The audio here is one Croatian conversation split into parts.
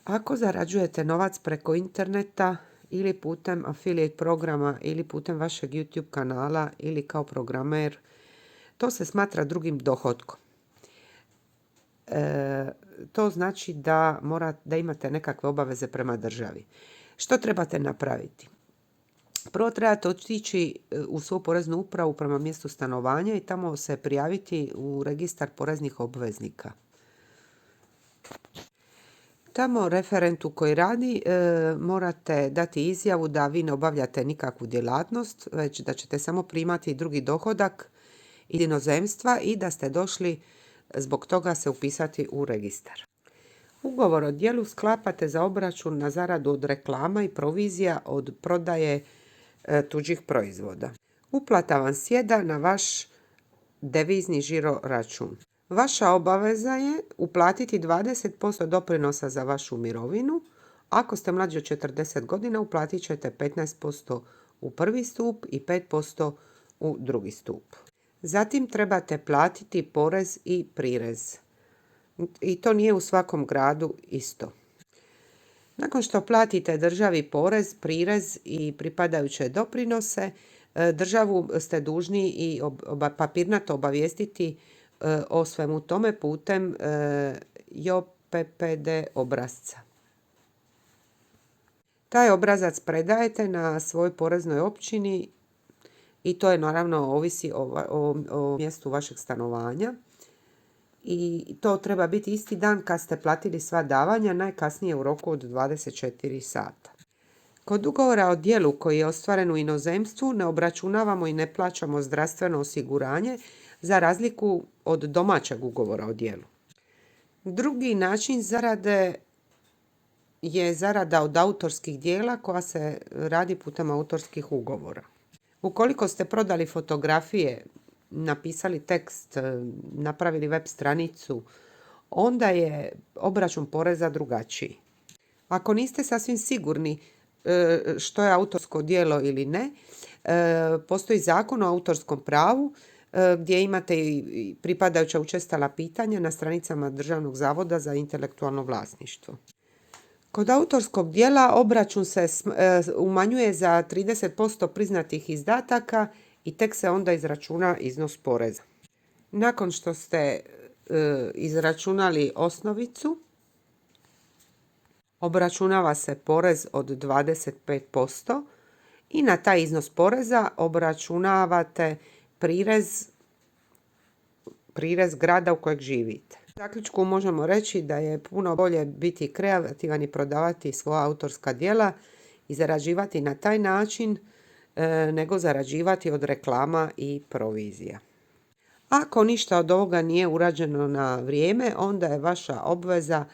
Ako zarađujete novac preko interneta ili putem affiliate programa ili putem vašeg YouTube kanala ili kao programer, to se smatra drugim dohotkom. To znači da imate nekakve obaveze prema državi. Što trebate napraviti? Prvo trebate otići u svoju poreznu upravu prema mjestu stanovanja i tamo se prijaviti u registar poreznih obveznika. Tamo referentu koji radi morate dati izjavu da vi ne obavljate nikakvu djelatnost, već da ćete samo primati drugi dohodak iz inozemstva i da ste došli zbog toga se upisati u registar. Ugovor o djelu sklapate za obračun na zaradu od reklama i provizija od prodaje tuđih proizvoda. Uplata vam sjeda na vaš devizni žiro račun. Vaša obaveza je uplatiti 20% doprinosa za vašu mirovinu. Ako ste mlađi od 40 godina, uplatit ćete 15% u prvi stup i 5% u drugi stup. Zatim trebate platiti porez i prirez. I to nije u svakom gradu isto. Nakon što platite državi porez, prirez i pripadajuće doprinose, državu ste dužni i papirnato obavijestiti o svemu tome putem JOPPD obrasca. Taj obrazac predajete na svojoj poreznoj općini i to je naravno ovisi o mjestu vašeg stanovanja. I to treba biti isti dan kad ste platili sva davanja, najkasnije u roku od 24 sata. Kod ugovora o djelu koji je ostvaren u inozemstvu ne obračunavamo i ne plaćamo zdravstveno osiguranje za razliku od domaćeg ugovora o djelu. Drugi način zarade je zarada od autorskih djela koja se radi putem autorskih ugovora. Ukoliko ste prodali fotografije, napisali tekst, napravili web stranicu, onda je obračun poreza drugačiji. Ako niste sasvim sigurni što je autorsko djelo ili ne, postoji zakon o autorskom pravu gdje imate i pripadajuća učestala pitanja na stranicama Državnog zavoda za intelektualno vlasništvo. Kod autorskog djela obračun se umanjuje za 30% priznatih izdataka i tek se onda izračuna iznos poreza. Nakon što ste izračunali osnovicu, obračunava se porez od 25% i na taj iznos poreza obračunavate prirez grada u kojeg živite. U zaključku možemo reći da je puno bolje biti kreativan i prodavati svoja autorska djela i zarađivati na taj način nego zarađivati od reklama i provizija. Ako ništa od ovoga nije urađeno na vrijeme, onda je vaša obveza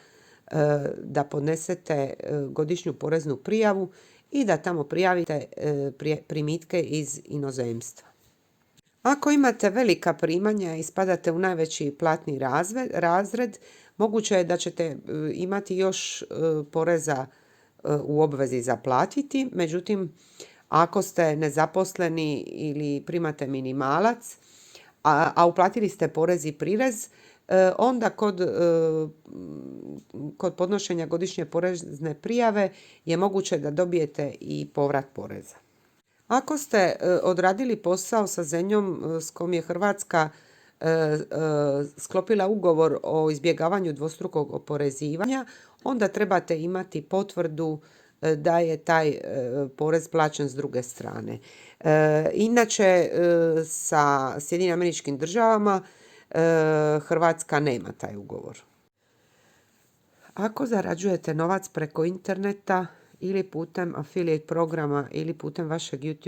da podnesete godišnju poreznu prijavu i da tamo prijavite primitke iz inozemstva. Ako imate velika primanja i spadate u najveći platni razred, moguće je da ćete imati još poreza u obvezi za platiti. Međutim, ako ste nezaposleni ili primate minimalac, a uplatili ste porez i prirez, onda kod podnošenja godišnje porezne prijave je moguće da dobijete i povrat poreza. Ako ste odradili posao sa zemljom s kojom je Hrvatska sklopila ugovor o izbjegavanju dvostrukog oporezivanja, onda trebate imati potvrdu da je taj porez plaćen s druge strane. Inače, sa SAD-om Hrvatska nema taj ugovor. Ako zarađujete novac preko interneta ili putem affiliate programa ili putem vašeg YouTube